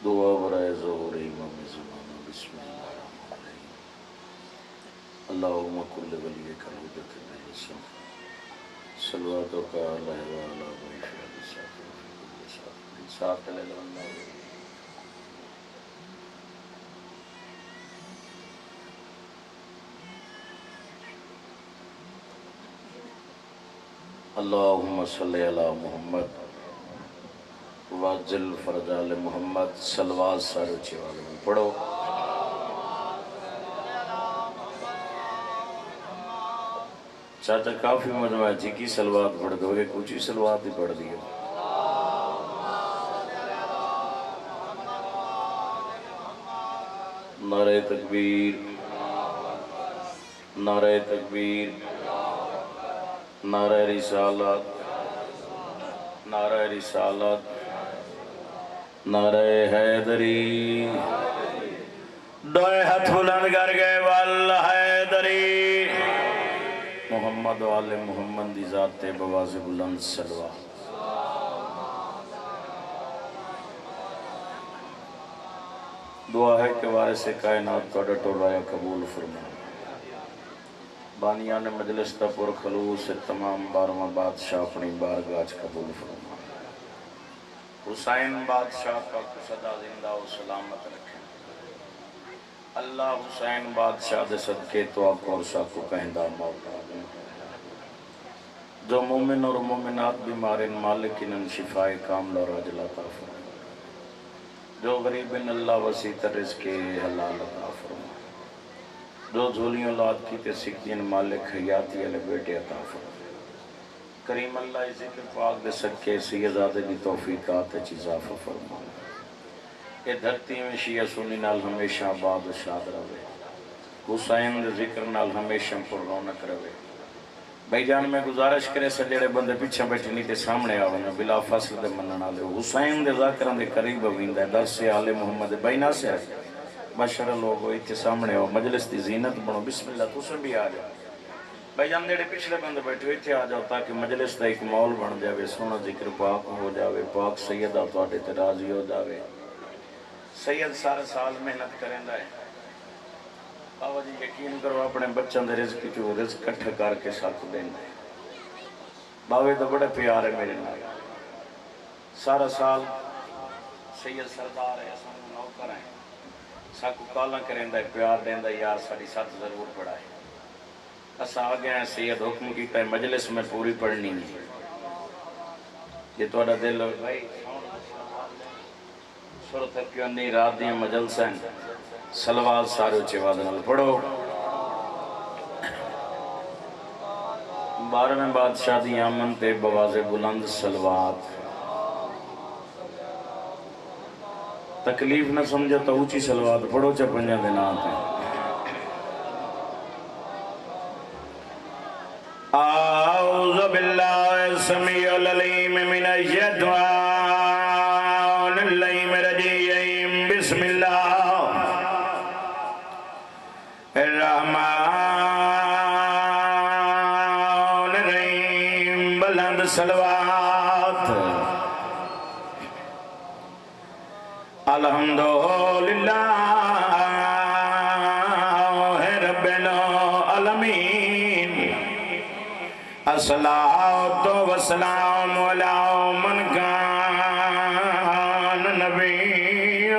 دعا برائے ظہور امام زمانہ بسم اللہ الرحمن الرحیم اللہم کل ولیک الہدۃ باللسان صلواتو کا علیہ وعلا وعلا بساکر فی کل ساتھ ساتھ علیہ اللہ اللہم صلی علی محمد واجل فرجال محمد سلوات سارے اچھے والے میں پڑھو چاچا کافی مجمع جی کی سلوات پڑھ دو ایک اونچی سلوات ہی پڑھ دیا نعرہ تکبیر نعرہ تکبیر نعرہ رسالت نعرہ رسالت نعرہ حیدری دوئے ہاتھ بلند کر گئے واللہ حیدری محمد و آل محمد دی ذات بواز بلند سلوہ دعا ہے کہ وارث کائنات کا ڈٹو رایا قبول فرما بانیان مجلس تا پر خلوص تمام بارواں بادشاہ اپنی بارگاہ قبول فرما حسین بادشاہ کا صدا زندہ و سلامت رکھیں اللہ حسین بادشاہ دے صدقے تو آپ اور شاہ کو کہندہ موقع دیں جو مومن اور مومنات بیمارن مالکن شفاء کامل اور عجل عطا فرما جو غریبن اللہ وسیع رزق حلال عطا فرما جو جھولی اولاد کی تے سکین مالک حیاتی علی بیٹے عطا فرما کریم اللہ ذکر پاک دے سکے سیدادے دی توفیقات اضافہ فرما اے دھرتی میں شیعہ سنی نال ہمیشہ آباد و شاد رہے حسین دے ذکر نال ہمیشہ پر رونق رہے بھائی جان میں گزارش کرے سجڑے بندے پیچھے بیٹھے نہیں تے سامنے آونا بلا فصل دے منن والے حسین دے ذاکران دے قریب ہویندا ہے درس آل محمد بینا سے بشر لوگ ایتھے سامنے ہو مجلس دی زینت بنو بسم اللہ تسیں بھی آ جاؤ بھائی جان دیڑے پچھلے بندے بیٹھے ہوئے تھے آ جاؤ تاکہ مجلس دا ایک مول بن جاوے سونا ذکر پاک ہو جاوے پاک سیدہ تواڈے تے راضی ہو جاوے سید سارے سال محنت کریں ہے بابا جی یقین کرو اپنے بچوں دے رزق جو رزق کٹھا کر کے ساتھ دیں ہے باوے تو بڑے پیار ہے میرے نال سارا سال سید سردار ہے اساں نوکر ہیں ساکو کالا کریں ہے پیار دیں ہے یار ساری ساتھ ضرور پڑھا ہے اسا آگے ہیں سید حکم کیتا ہے مجلس میں پوری پڑھنی نہیں یہ تو اڑا دل ہوئے بھائی سورت کیونی رات دیا مجلس ہیں سلوات سارے اچھے وادنال پڑھو بارہویں بادشاہ دی آمن تے بواز بلند سلوات تکلیف نہ سمجھا تو اونچی سلوات پڑھو چا پنجا دنات ہیں اعوذ باللہ السمیع العلیم من الشیطان الرجیم بسم اللہ الرحمن الرحیم بلند صلوات الحمدللہ رب العالمین الصلاۃ والسلام علی من کان نبی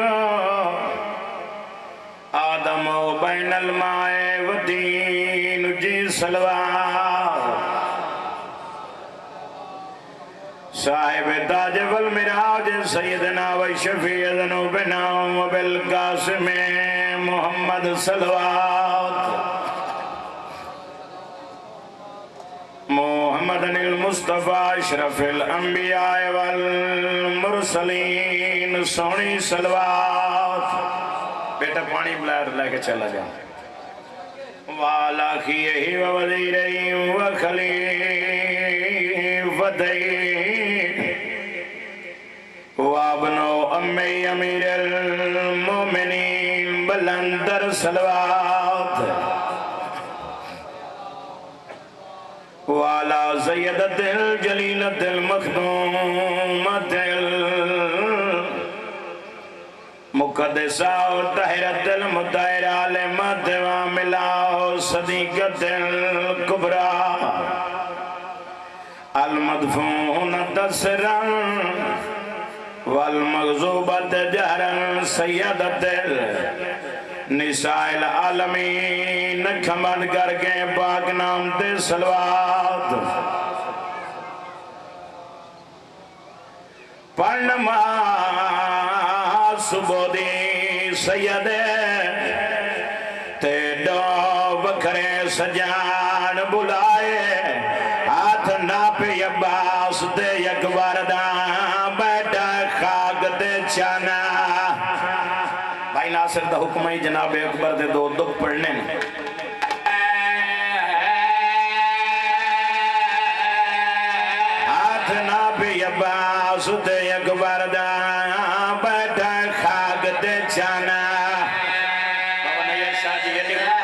آدم بین الماء والدین جی صلوات صاحب تاج والمراج سیدنا و شفیع ذنوبنا و بالقاسم محمد صلوات محمد المصطفیٰ اشرف الانبیاء والمرسلین سونی صلوات بیٹا پانی بلائر لے کے چلا جا وَعَلَىٰ وَوَزِيرَهِ وَخَلِيفَتَيْهِ وَابْنُ أَمِّ أَمِيرِ الْمُؤْمِنِينَ بلندر صلوات وعلى سيدة الجليلة المخدومة ساو طہرت المطہرہ لمت واملاو صدیقت الکبرى المدفون تسرا والمغضوبت جہرا سیدت النساء العالمین کھمن کر کے پاک نام تے صلوات پڑھنما صبح دی سید تے ڈو بکھرے سجان بلائے ہاتھ ناپے عباس دے یک باردان بیٹا خاک دے چانا بھائی ناصر دا حکم ہے جناب اکبر دے دو دکھ پڑھنے ہاتھ ناپے عباس دے یک باردان بیٹا خاک دے چانا بابا نیل شاہ جی یہ دیکھو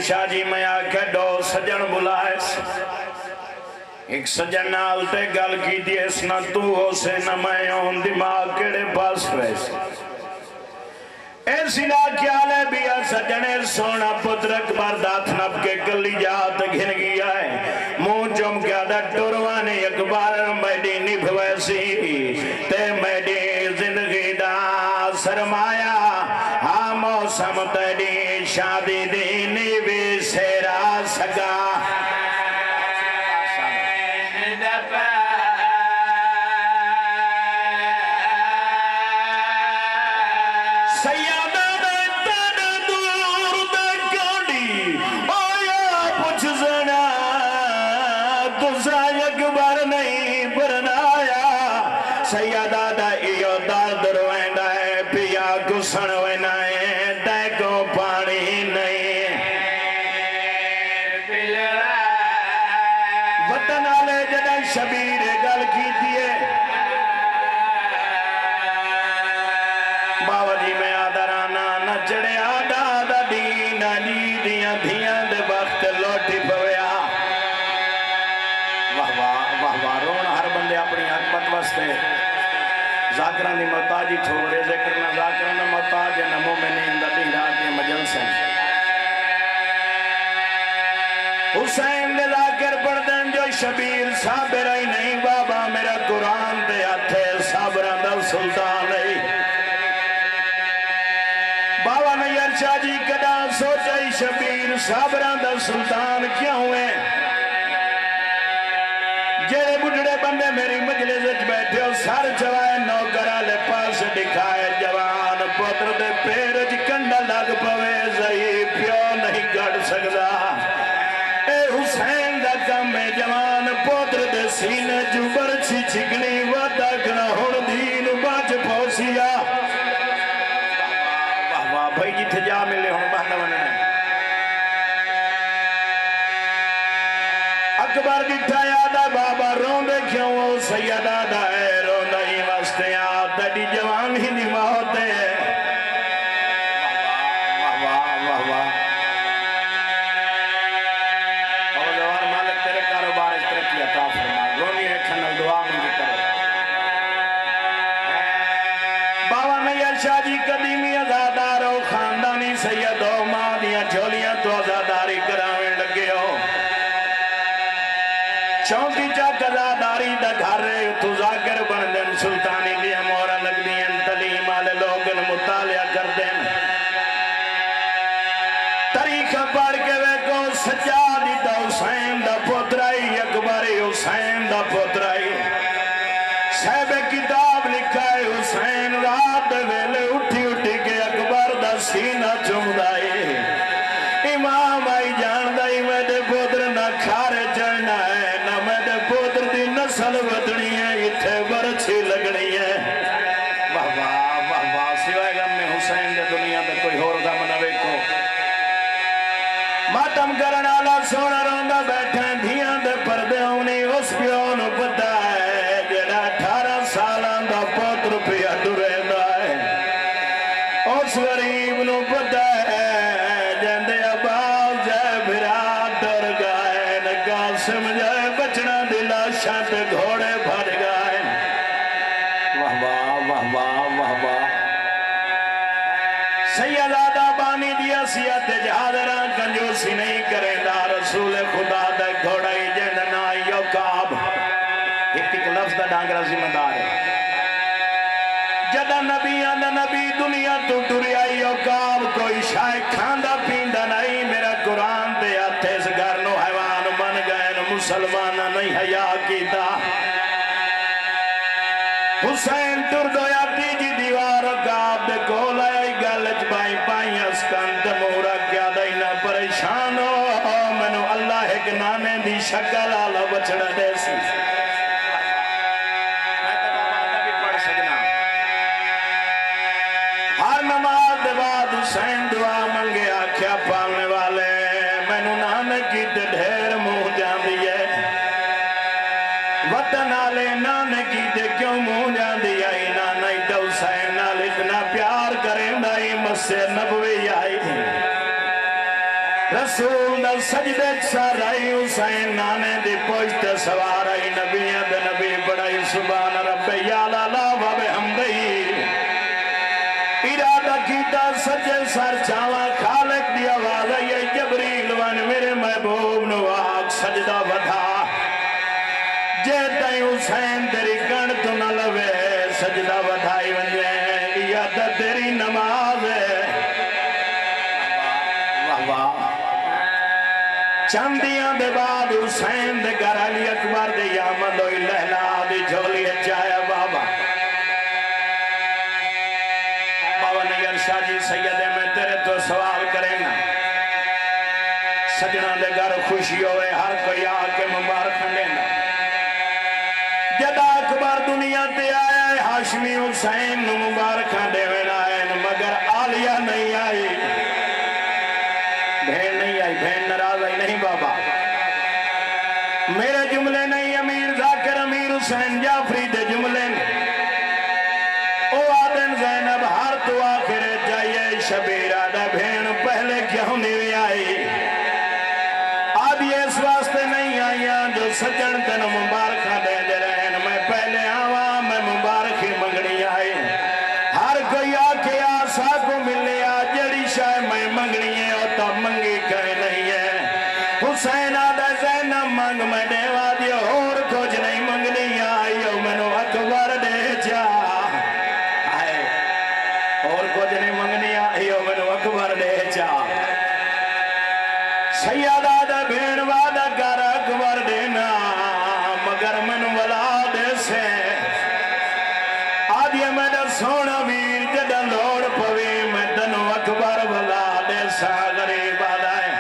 شاہ جی میں آکے دو سجن بلائے ایک سجن نال تے گل کی دی اس نہ تو ہو سے نہ میں ہوں دماغ کڑے پاس ویسے ایسی لا کیا لے بیا سجنے سونا پترک بردات نب کے کلی جات گھن گیا ہے مون چم کیا دا ٹوروانے اکبار میڈی نب ویسی تے میڈی زندگی دا سرمایا ہاں موسم تیڈی شادی دینی بھی سیرا سگا شبیر گل کی دیئے باوا جی میں آدھرانا نچڑے آدھا دا دین علی دیاں دھیاں دے وقت لوٹی پویا واہ رون ہر بندے اپنی حکمت واسطے ذاکران دی محتاجی چھوڑے ذکرنا ذاکران دی محتاج ہے نمو میں نے اندہ دی رات دی مجلسن حسین دے ذاکر پڑھدن جو شبیر صابر ہی نہیں بابا میرا قرآن دے ہتھے صابران دا سلطان ہے بابا نیل شاہ جی کدا سوچا ہی شبیر صابران دا سلطان کیا ہوئے جیرے بڑھڑے بندے میری مجلس بیٹھے ہو سار چوائے نوکرہ لے پاس دکھائے جوان پتر دے پیرج کنڈا لگ پوے ضعیف پیو نہیں گڑ سکتا اے حسین دا کم میں جوان پوتر دے سینے جو برچی چھگنی وعدہ کنا ہون دین باج پھوسیا واہ بھائی جیتے جا ملے ہون بہنہ وننے اکبر ڈٹھا یادا بابا رون دے کیوں وہ سیدہ دائے رون دائی واسطے آتا دی جوان ہی دی موتے عطا فرما رونی رکھن دعا چونکی چا قضاداری دا گھر تو ذاکر بن دین سلطانی دیا مورا لگ دین تعلیم آلے لوگن مطالعہ کر دین طریقہ پڑھ کے ویکو سجادی دا حسین دا پوترائی اکبری حسین دا پوترائی صاحب کتاب لکھا ہے حسین رات ویلے اٹھی اٹھی کے اکبر دا سینہ چمدائی امام آئی جان دائی میرے پوتر نہ کھارے چڑھنا ہے نہ میرے پوتر دی نسل ودنی ہے اتھے برچھی لگنی ہے واہ واہ واہ واہ سوائے غم میں حسین دے دنیا دے کوئی اور غم نہ ویکھو ماتم کرن آلا سونا روندہ بیٹھیں دھیاں دے پردے ہونی اس پیون پتہ ہے جڑا 18 سالان دا پوتر پیا ڈرے دا ہے اس غریب نو پتہ ہے جندے عباس جائے بھرا ڈر گائے نقاسم جائے بچنا دلا شانت گھوڑے بھر گائے واہ واہ واہ واہ واہ واہ سیدادہ بانی دیا سیاد جہادران کنجوسی نہیں کریں دا رسول خدا دا گھوڑائی جندنا یوکاب ایک لفظ دا ڈانگرہ ذمہ دار ہے جدہ نبی آنا نبی دنیا تو ٹوریائی یوکاب کوئی شائع کھاندہ پیندہ نہیں میرا قرآن دے آتے اس گرنو حیوان من گئے مسلمانہ نہیں حیاء کیتا حسین تردویا تیجی دیوار اکاب دے کولا گلچ بائی پائیں اسکند مورا کیا دینا پریشان ہو منو اللہ ایک نانے دی شکل آلہ بچڑا دیسی ہر نماز دے بعد حسین دعا منگے آکھیا پالنے والے منو نانے کی تے ڈھیر منہ جان دیئے وطن آلے نانے کی تے کیوں منہ جان دیئے نانے تے حسین نال اتنا پیار کریں دائی مسجد نبوی آئی رسول دا سجدے سار آئی حسین نانے دی پوشت سوار آئی نبیت نبی بڑائی سبحان رب یالا لا باب حمدی ارادہ کیتا سجدے سار چاوا خالق دی آواز آئی جبریل وان میرے محبوب نواق سجدہ بدھا جے تائیں حسین تیری کن تو نہ لوے سجدہ بدھائی ونجے یا تیری نماز ہے واہ واہ چاندیاں دے بعد حسین دے گھر علی اکبر دے یامن دوئی لہلا دی جھولی اچھایا بابا بابا نیر شاہ جی سیدے میں تیرے تو سوال کریں نا سجنہ دے گھر خوشی ہوئے ہر کوئی آکے مبارک لینا جدا اکبر دنیا تے آیا ہے ہاشمی حسین نو مبارکہ دے وینائن مگر آلیہ نہیں آئی بھین نہیں آئی بھین نراز آئی نہیں بابا میرے جملے نہیں امیر ذاکر امیر حسین جعفری دے جملے او آدن زینب ہر تو آخر جائیے شبیرہ دا بھین پہلے کیوں نہیں آئی آدھی اس واسطے نہیں آئیاں جو سجن تن مبارکہ دے دے رہن میں پہلے آواں میں مبارکی منگنی آئی ہر کوئی آکے آسا کو ملے آ جڑی شاہ میں منگنی ہے اور تب منگی کہیں نہیں ہے حسین آدھا زینب منگ میں دیوا دیو اور کچھ نہیں منگنی آئی منو اکبر دے جا اور کچھ نہیں منگنی آئی منو اکبر دے جا سیدہ دا بین وعدہ کر اکبر دینا مگر من ولا دے سے آدھیا میں دا سونا ویر جدہ لوڑ پوی میں دنو اکبر ولا دے سا غریب آدھائے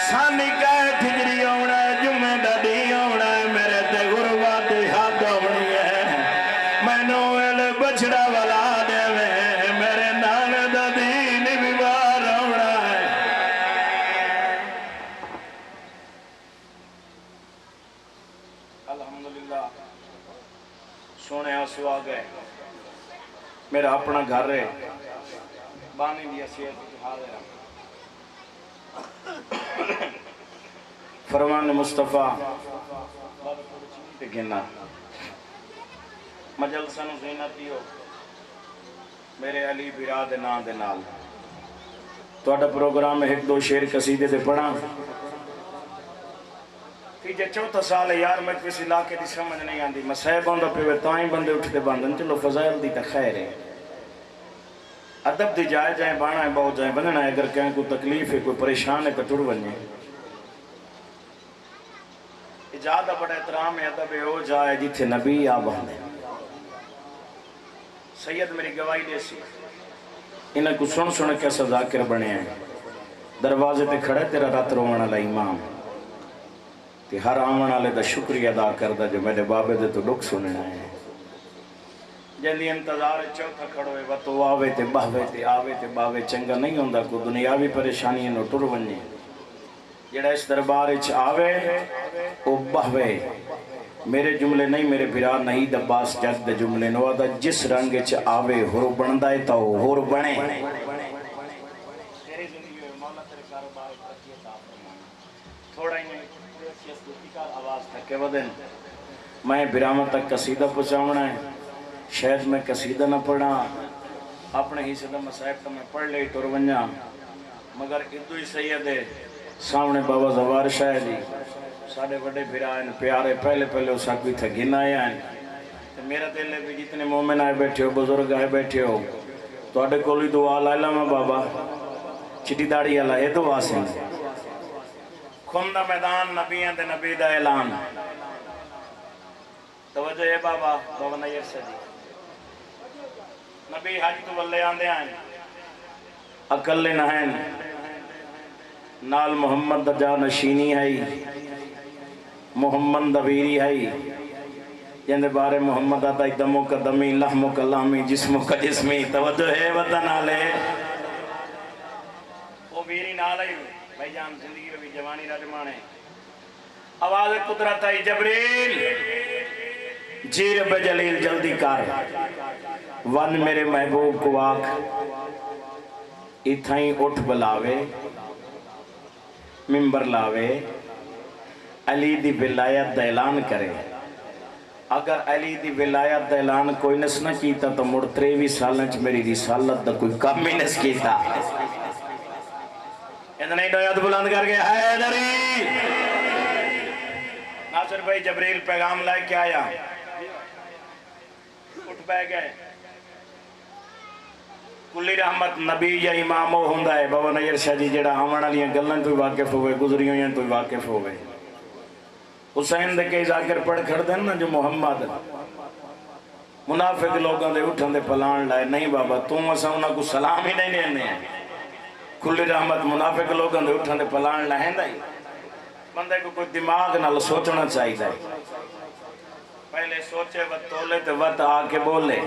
سانی کہے تھجری ہونا ہے جمعہ دا دی ہونا ہے میرے تے غربات ہاتھ ہونی ہے میں نویل بچڑا ولا دے میں میرے نان دا دین بھی بار ہونا ہے الحمدللہ سونے آسو آگئے میرا اپنا گھر رہے بانی دیا سیت حاضر فرمان مصطفیٰ گنا مجلسہ نو زینتی ہو میرے علی بیرا دے نام دے نال تو اڈا پروگرام میں ایک دو شیر قصیدے دے پڑھا تیجے چوتھا سال ہے یار میں کسی علاقے دی سمجھ نہیں آندی مسائب آندا پہ تائیں بندے اٹھتے باندھن چلو فضائل دی تا خیر ہے ادب دی جائے جائیں بانا ہے بہت جائیں بننا ہے اگر کہیں کوئی تکلیف ہے کوئی پریشان ہے تو ٹر بننے اجادہ بڑا احترام ہے ادب ہو جائے جتھے نبی آبان ہے سید میری گواہی دے سی انہیں کو سن کیسا ذاکر بنے ہیں دروازے تے کھڑے تیرا رات رونا لا امام تے ہر آمن آلے دا شکریہ ادا کردہ جو میرے بابے دے تو لک سننا ہے جنہی انتظار چوتھا کھڑوے وطو آوے تے بہوے تے آوے تے باوے چنگا نہیں ہوندہ کو دنیاوی پریشانی انہوں ٹر بننے جڑا اس دربار اچھ آوے او بہوے میرے جملے نہیں میرے بھرا نہیں دباس جگ دے جملے نوادہ جس رنگ اچھ آوے ہر بندہ ہے تو ہر بنے تھوڑا ہی آواز تھکے ودن میں برامہ تک قصیدہ پچھاونا ہے شاید میں قصیدہ نہ پڑھا اپنے ہی صدہ مسائب تو میں پڑھ لے ٹور ونجا مگر ادو ہی سید ہے سامنے بابا زوار شاہ جی ساڑھے بڑے بھرائن پیارے پہلے اسا کوئی تھا گن آئے ہیں میرا دل ہے بھی جتنے مومن آئے بیٹھے ہو بزرگ آئے بیٹھے ہو تو اڈے کولی دعا لائلہ میں بابا چٹی داڑی اللہ ہے دعا سے کھندہ میدان نبیان دے نبی دا اعلان توجہ ہے بابا نیر سے جی نبی حج تو واللے آندے آئیں اکل نہین نال محمد دا جا نشینی ہے محمد دویری ہے جندے بارے محمد آتا دموں کا دمی لحموں کا لحمی جسموں کا جسمی توجہ ہے وطن آلے وہ ویری نال ہے بھائی جان زندگی روی جوانی راجمانے آواز قدرت ہے جبریل جیر بجلیل جلدی کار ون میرے محبوب کو آکھ اتھائیں اٹھ بلاوے ممبر لاوے علی دی ولایت دا اعلان کرے اگر علی دی ولایت دا اعلان کوئی نس نہ کیتا تو مڑ 23 سالنچ میری رسالت دا کوئی کم ہی نس کیتا اتنا ہی دویت بلند کر کے حیدری ناصر بھائی جبریل پیغام لائے کیا آیا اٹھ بے گئے کلی رحمت نبی یا امام ہو ہندہ ہے بابا نیر شاہ جی جڑا آمن علیاں گلن تو واقف ہوئے گزریوں یا تو واقف ہوئے حسین دے کے ذاکر پڑھ کھڑ دیں نا جو محمد منافق لوگوں دے اٹھن دے پلان لائے نہیں بابا تم اسا انہاں کو سلام ہی نہیں دینے ہیں کلی رحمت منافق لوگوں دے اٹھن دے پلان لائے ہیں دائی بندے کو کوئی دماغ نہ سوچنا چاہی دائی پہلے سوچے وقت تولے تے وقت آکے بولے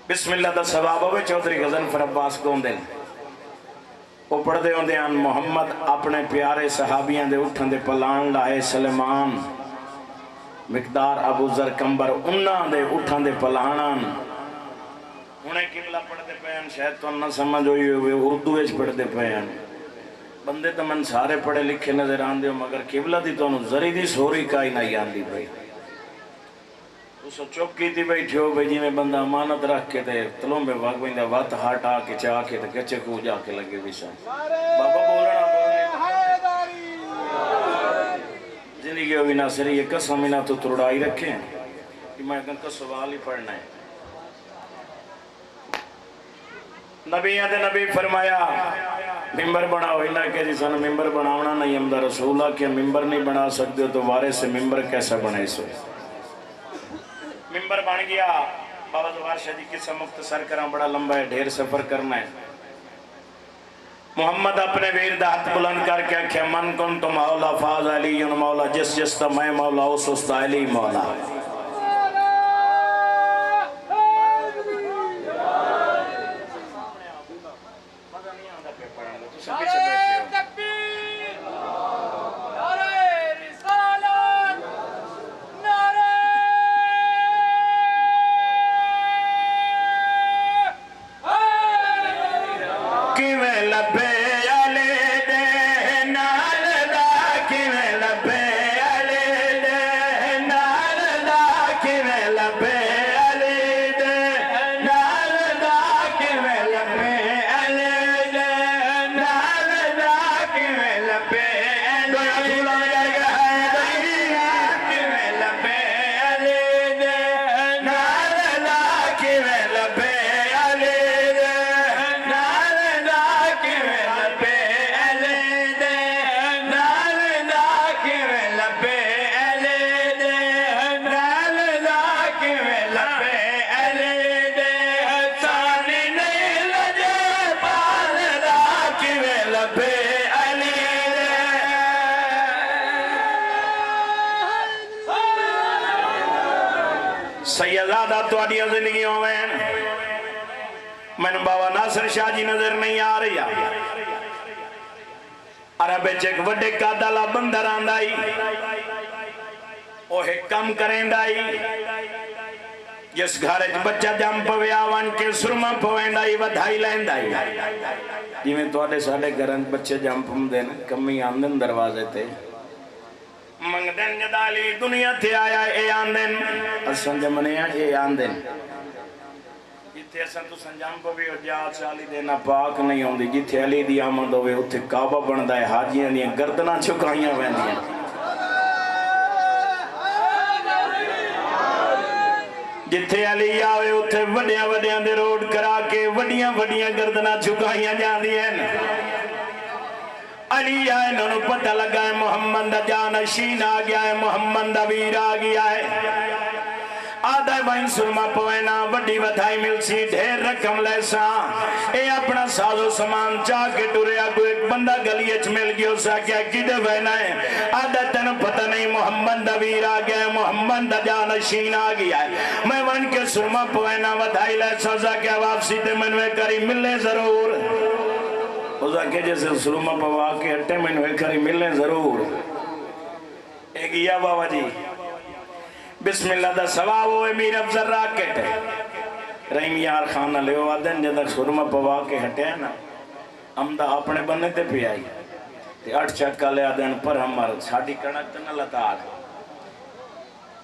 بسم اللہ دا ثواب ہوئے چودھری غزنفر عباس کون دل وہ پڑھ دے ہوندے ہیں محمد اپنے پیارے صحابیاں دے اٹھن دے پلان لائے سلمان مقدار ابو ذر کمبر انہاں دے اٹھن دے پلانان انہیں قبلہ پڑھ دے پہن شاید تو نہ سمجھ ہوئی ہوئے اردو ایچ پڑھ دے پہن بندے تو من سارے پڑھے لکھے نظر آن دے مگر قبلہ دی تو انہوں ذری دی سوری کائی نہ آن دی بھائی اسو چوک کی تھی بیٹھے ہو بھائی جی میں بندہ امانت رکھ کے تے تلوں میں واق بندہ وات ہاٹ آ کے چاہ کے تے کچے کو جا کے لگے بیشا بابا بولنا زندگی ہوئی ناصری یہ قسم ہی نہ تو ترڑائی رکھیں کہ میں اگر کا سوال ہی پڑھنا ہے نبیان دے نبی فرمایا ممبر بناو اللہ کہ جیسا ممبر بناونا نہیں امدہ رسولہ کہ ممبر نہیں بنا سکتے ہو تو وارے سے ممبر کیسا بنائے سو ممبر بن گیا بابا دوار شاہ جی قصہ مختصر کرنا بڑا لمبا ہے ڈھیر سفر کرنا ہے محمد اپنے ویر دہت بلند کر کے اکھے من کن تو مولا فاز علی مولا جس جس تا میں مولا اس استا علی مولا سیدادہ تواڈی زندگی ہوئے میں بابا ناصر شاہ جی نظر نہیں آ رہی عرب ایک وڈے قادلہ بندر آندائی اوہ کم کریں دائی جس گھارج بچہ جم پوے آوان کے سرما پویں دائی ودھائی لین دائی جی میں تو آٹے ساڑے گھرن بچے جم پم دین کمی آندن دروازے تھے منگ دن جدالی دنیا تھے آیا اے آندن اسن جمنے اے آندن جتھے اسن تو سنجام پوے اور جا چالی دینا پاک نہیں ہوں دی جتھے علی دی آمد ہوئے اتھے کعبہ بندہ ہے حاجیاں دیا گردنا چھکائیاں ویندیاں جتھے علی آوے اتھے وڈیاں وڈیاں دے روڈ کرا کے وڈیاں وڈیاں گردنا چھکائیاں جان دیا علی آئے انہوں پتہ لگا ہے محمد دا جانشین آ گیا ہے محمد دا ویر آ گیا ہے آدھا وائن سرما پوینا وڈی ودھائی مل سی ڈھیر رکم لیسا اے اپنا ساز و سامان چاہ کے ٹوریا کو ایک بندہ گلی اچ مل گیا اسا کیا کدے وینا ہے آدھا تن پتہ نہیں محمد دا ویر آ گیا ہے محمد دا جانشین آ گیا ہے میں ون کے سرما پوینا ودھائی لیسا اسا کیا واپسی تے منوے کری ملے ضرور اسا کہ جیسے سرما پوا کے ہٹے منوے کری ملے ضرور ایک یا بابا جی بسم اللہ دا سواب ہوئے میر افضل راکٹ رحیم یار خانہ لے ہوا دن جدک سرما پوا کے ہٹے ہیں نا ہم دا اپنے بننے تے پی آئی تے 8 چکا لے آدھن پر ہمارا ساڑھی کنک تنہ لتا آگا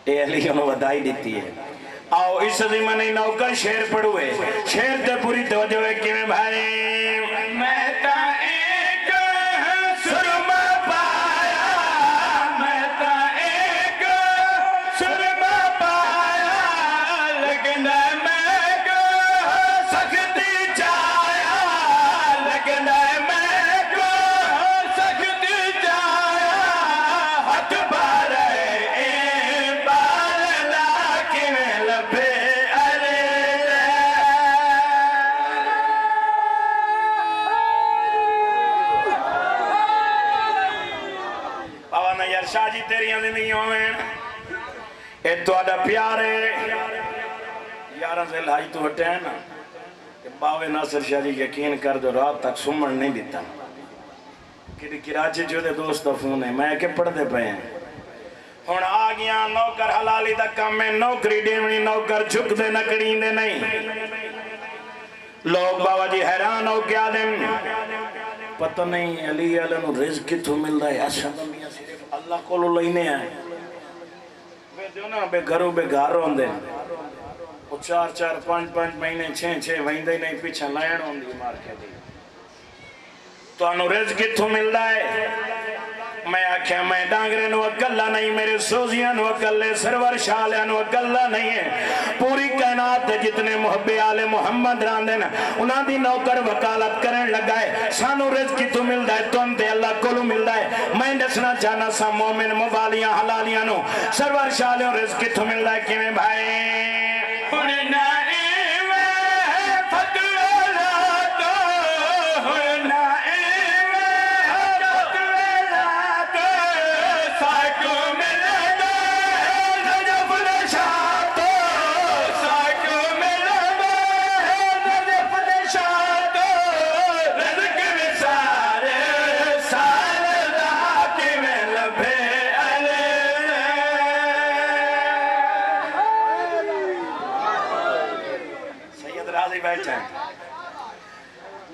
اے علی انہوں ودائی دیتی ہے آؤ اس زمانے نوکا شیر پڑھوئے شیر تے پوری توجہ ہے کہ میں بھائی میں تا ایک سرما پایا میں تا ایک سرما پایا لیکن میں کو سختی چایا لیکن میں کو سختی چایا ہاتھ بارے اے بالنا کی میں لبے شاہ جی تیریاں زندگیوں میں اے تو آدھا پیارے یارہ سے لائی تو ہٹے ہیں نا کہ باوے ناصر شاہ جی یقین کر دو رات تک سمن نہیں دیتا کہ کراچی جو دے دوست فون ہے میں کہ پڑھ دے پہے ہیں ہون آگیاں نوکر حلالی دا کام میں نوکری دیونی نوکر جھک دے نکڑین دے نہیں لوگ بابا جی حیران ہو کیا دن پتہ نہیں علی علیہ نو رزق کتھو مل رہا ہے اشہد میاں صرف اللہ کو لو لینے آئے بے دیو نا بے گھروں بے گھاروں دے وہ 4 5 مہینے 6 وہندے نہیں پیچھا لائن ہوں دی مار کے دی تو انو رزق کتھو مل رہا ہے میں آکھیا میں ڈانگرے نو اکلہ نہیں میرے سوزیاں نو اکلے سرور شالے نو اکلہ نہیں ہے پوری کائنات جتنے محبے آلے محمد راندن انہاں دی نوکر وکالت کرن لگائے سانو رزق کی تو مل دائے تم دے اللہ کلو مل دائے میں دسنا چاہنا سا مومن مبالیاں حلالیاں نو سرور شالے رزق کی تو مل دائے کیویں بھائی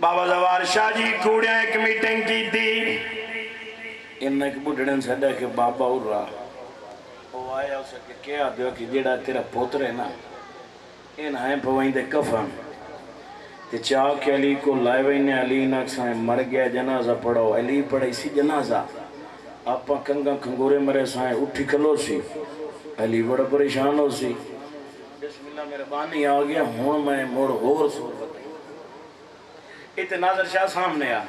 بابا زوار شاہ جی کوڑیاں ایک میٹنگ کی تھی انہوں ایک بڑھڑن سے کہ بابا ہو رہا وہ آیا اسے کہ کیا دیو کہ جیڑا تیرا پوتر ہے نا انہیں پوائیں دے کفن تے چاہ کے علی کو لائے وینے علی ناکسائیں مر گیا جنازہ پڑھو علی پڑھا اسی جنازہ آپ کنگا کنگورے مرے سائیں اٹھی کھلو سی علی بڑا پریشان ہو سی بسم اللہ میرے بانی آ گیا ہون میں موڑ غور سور بتائی اتنے ناظر شاہ سامنے آ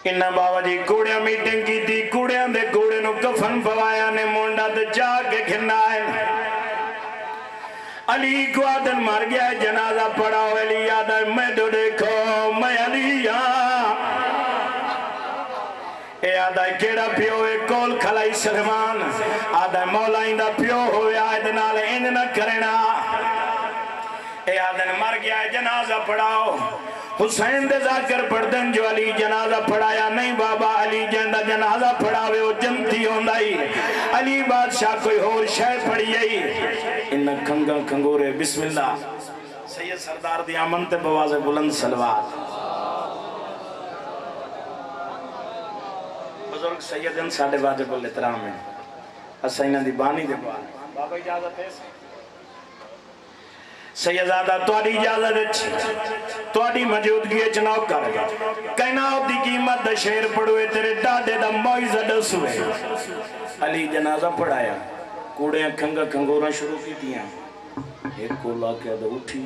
انہا بابا جی کوڑیاں میٹنگ کی تھی کوڑیاں دے کوڑے نو کفن پوایا نے مونڈا دے جا کے کھنا ہے علی کو آدن مار گیا ہے جنازہ پڑھاو علی آدن میں دو دیکھو میں علی اے آدھا کیڑا پیو ہے کول کھلائی سلمان آدھا مولا اندہ پیو ہوئے آئے دنال انج نہ کرنا اے آدھن مر گیا ہے جنازہ پڑھاؤ حسین دے ذاکر پڑھدن جو علی جنازہ پڑھایا نہیں بابا علی جندہ جنازہ پڑھاوے وہ جنتی ہوندائی علی بادشاہ کوئی اور شے پڑھی جائی انہ کھنگا کھنگورے بسم اللہ سید سردار دی آمن تے بواز بلند سلوات بزرگ سیدن ساڑھے واجب الاحترام میں اسینہ دی بانی دے بابا اجازت ہے سیدزادہ توڑی اجازت ہے توڑی موجودگی چناؤ کر کہناؤ دی قیمت دا شیر پڑھوے تیرے ڈاڈے دا موئزہ ڈسوے علی جنازہ پڑھایا کوڑے کھنگا کھنگورا شروع کی دیا ایک کولا کیا دا اٹھی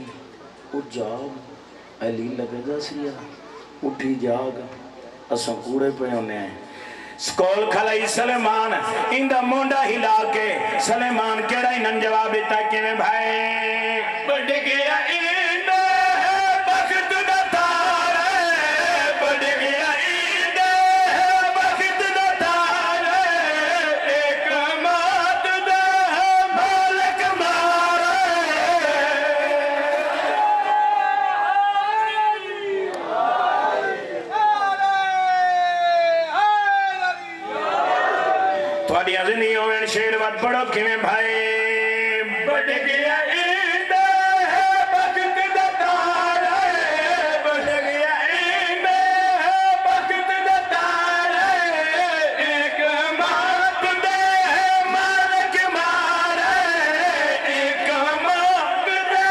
اٹھ جاگ علی لگے گا سیا اٹھی جاگ اساں کوڑے پہ ہونے ہیں سکول کھلائی سلیمان اندہ مونڈا ہلا کے سلیمان کیڑا انہن جواب دیتا کہ میں بھائی بڑھ گیا اندہ بخت دا تارے بڑھ گیا اندہ بخت دا تارے ایک مات دا مالک مارے تھوڑی ازنی ہوئے شیر وقت پڑھو کہ میں بھائی بڑھ گیا اندہ بخت دا تارے بڑھ گیا اندہ بخت دا تارے ایک مات دے مالک مارے ایک مات دے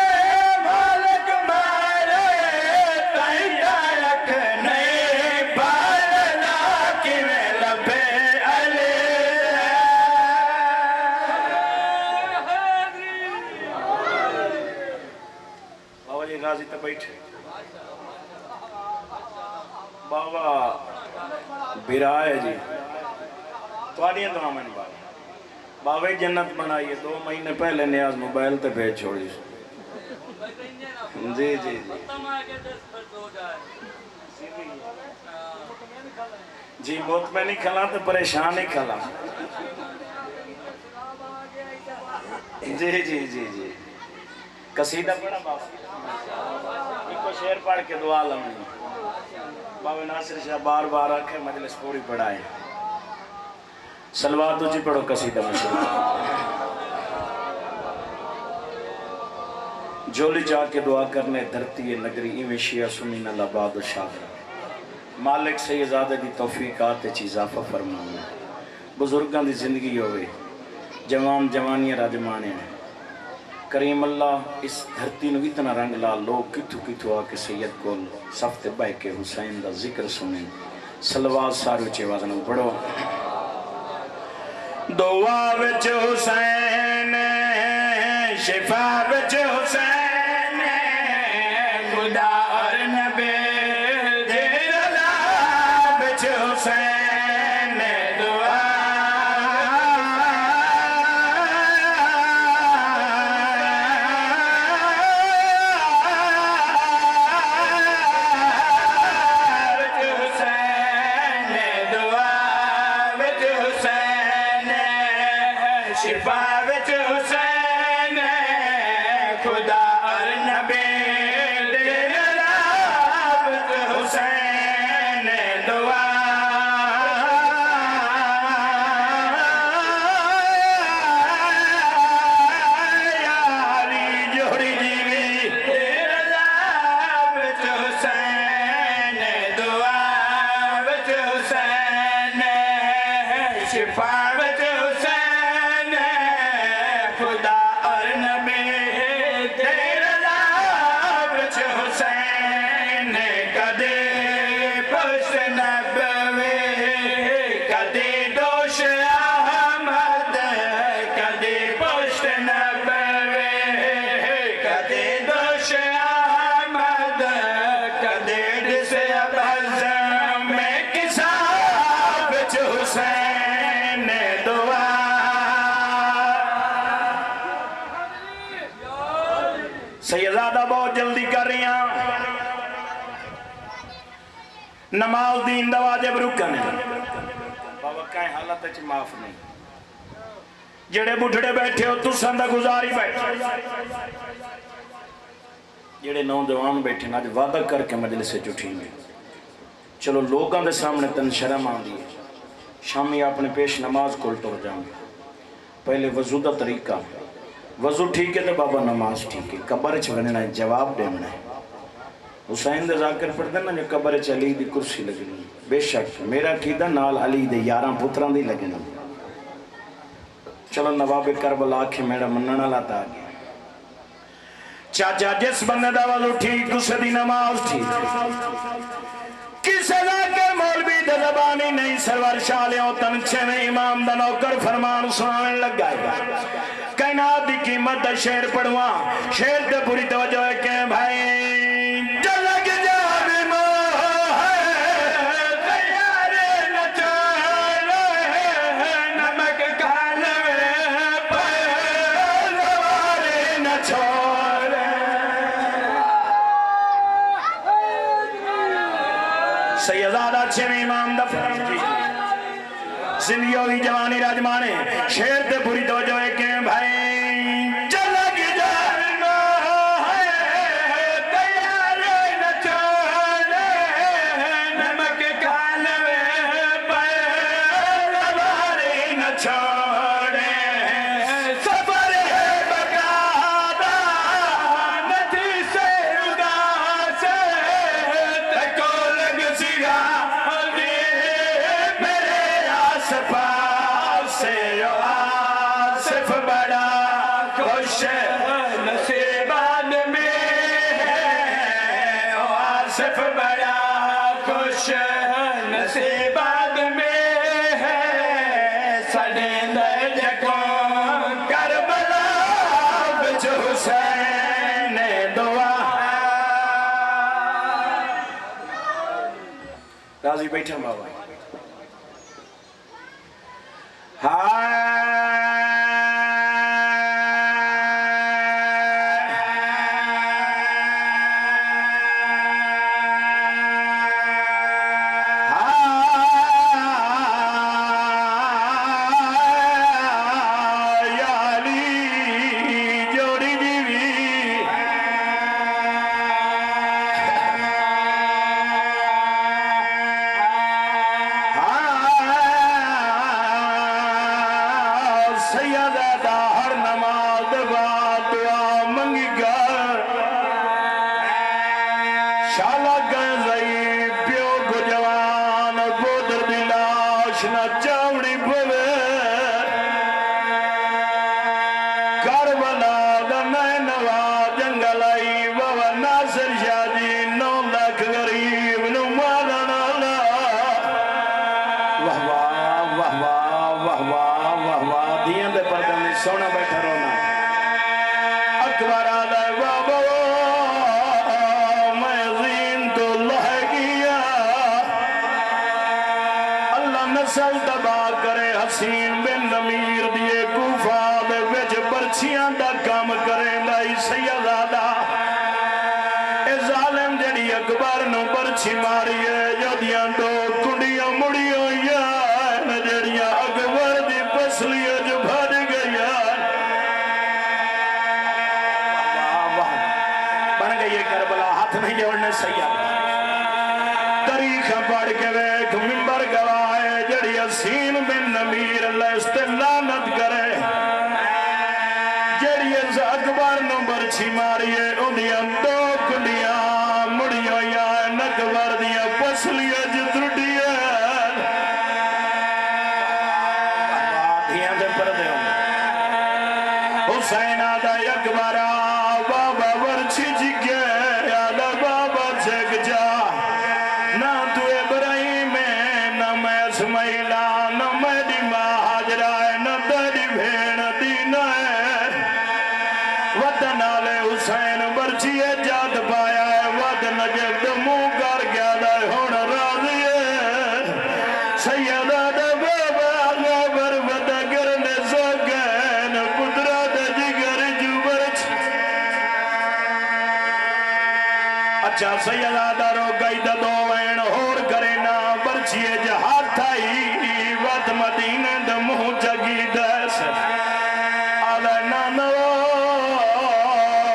مالک مارے تائیں تارک نہیں پارنا کہ میں لبے علی بابا جی غازی تا بیٹھے بابا برائے جی توڑیاں تو آمین بابا جنت بنائیے 2 مہینے پہلے نیاز موبائل تے بھیج چھوڑی جی جی جی موت میں نہیں کھلا تو پریشان نہیں کھلا جی جی جی جی قصیدہ پڑھا بابا ایک کو شعر پڑھ کے دعا لمنی بابا ناصر شاہ بار بار آکھے مجلس پوری پڑھائے سلوات تجھے پڑھو قصیدہ میں جولی جا کے دعا کرنے دھرتی نگری ایویں شیعہ سنین اللہ باد و شاہ مالک سے یہ زیادہ دی توفیقات چیزافہ فرمانا بزرگان دی زندگی ہوئے جوان جوانیاں راجمانے ہیں کریم اللہ اس دھرتی نو اتنا رنگ لا لوگ کتو کتو آکے سید کو صفت بہ کے حسین دا ذکر سنیں سلوات سارو چے وازنوں پڑھو دعا وچ حسین شفا وچ حسین خدا اور نبی دیر اللہ وچ حسین دعا شفا وچ حسین خدا اور نبی دیر اللہ وچ حسین دعا یاری جوڑی جیوی دیر اللہ وچ حسین دعا وچ حسین شفا وچ حسین خدا اور نبی دیر اللہ وچ حسین کدے پشت نبوی کدے دوش احمد کدے پشت نبوی کدے دوش احمد کدے ڈس ابز میں کسا وچ حسین دعا سیدزادہ بہت جلدی کر رہی ہیں نماز دین دا واجب رکن ہے کہیں حالت اچھ معاف نہیں جڑے بڑھڑے بیٹھے ہو تساں دا گزاری بیٹھے جڑے نوجوان بیٹھے نا وعدہ کر کے مجلس سے جٹھی میں چلو لوگاں دے سامنے تن شرم آن دیئے شامی اپنے پیش نماز کھول ٹر جاؤں پہلے وضو دا طریقہ وضو ٹھیک ہے تو بابا نماز ٹھیک ہے قبر چھوڑنا ہے جواب دینا ہے حسین دے ذاکر پڑھ دینا جو قبر علی دی کرسی لگنی بے شک میرا عقیدہ نال علی دے 11 پتران دی لگنی چلو نواب کربلا کے میرا مننا لاتا آگیا چاچا جس بندے دا وضو ٹھیک دوسرے دی نماز ٹھیک کسے ذاکر مولوی دے زبانی نہیں سرور شالیوں تنچے میں امام دا نوکر فرمان سنانے لگ گئے کائنات دی قیمت دا شعر پڑھواں شعر تے پوری توجہ ہے کہ بھائی جلگ جا بھی موہ ہے تیارے نچانے نمک کھالوے پہلوارے نچوڑے سیدادہ چھویں امام دفر زندگی ہوگی جوانی راجمانے شیر تے پوری توجہ ہے کہ بھائی جلگ جانا ہے تیارے نچانے نمک کھالوے پہلوارے نچوڑے سفر ہے بقادہ ندی سے اداس تکو لگ سگا میرے آسفا سے آصف بڑا خوش نصیبان میں ہے آصف بڑا خوش نصیبان میں ہے سڑیں دے جکوں کربلا بچ حسین دعا راضی بیٹھا بابا سونا بیٹھا رونا اکبر آدھے بابا میں زین تو لہ گیا اللہ نسل تباہ کرے حسین بن نمیر دیے کوفہ دے وچ برچیاں دا کام کریں دائی سیدادہ اے ظالم جڑی اکبر نو برچی ماری ہے جدیاں دو کنڈیاں مڑیوں یا جڑیاں اکبر دی پسلیاں جو بھر گیا بن گئی کربلا ہاتھ نہیں جوڑنے سید تاریخ پڑھ کے ویکھ منبر گواہ جڑی حسین بن نمیر اللہ استلانت کرے جڑی اکبر نو برچی ماری ہے اندیاں دو کنڈیاں مڑیوں یا نکبر دیا پسلیاں جو ترٹی حسین آدھا اکبر بابا ورچی جگے آدھا بابا جگ جا نہ تو ابراہیم ہے نہ میں اسماعیلہ نہ میں دی ماں حاجرہ ہے نہ تیری بھین دینہ ہے وطن آلے حسین ورچی جات پایا ہے وطن جب دمو کر گیا دائے ہون راضی ہے سید آدھا بابا غابر وطا کرنے سکین قدرت جگر جو برچ اچھا سیدادہ رو گئی دا دو وین ہور کرے نا برچیے جہاد تھائی وقت مد مدینہ دا منہ جگی دس آلے نانو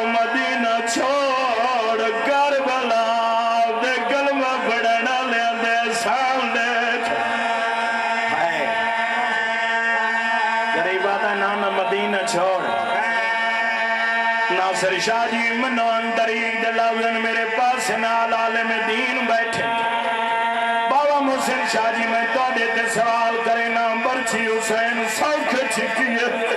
مدینہ چھوڑ کربلا دے کلمہ پڑھنا لے دے سامنے غریبہ دا نانا مدینہ چھوڑ ناصر شاہ جی منوان طریق دلاوزن میرے پاس نال عالم دین بیٹھے بابا محسن شاہ جی میں تو دیتے سوال کرے نام برچی حسین سوکھ چھکی ہے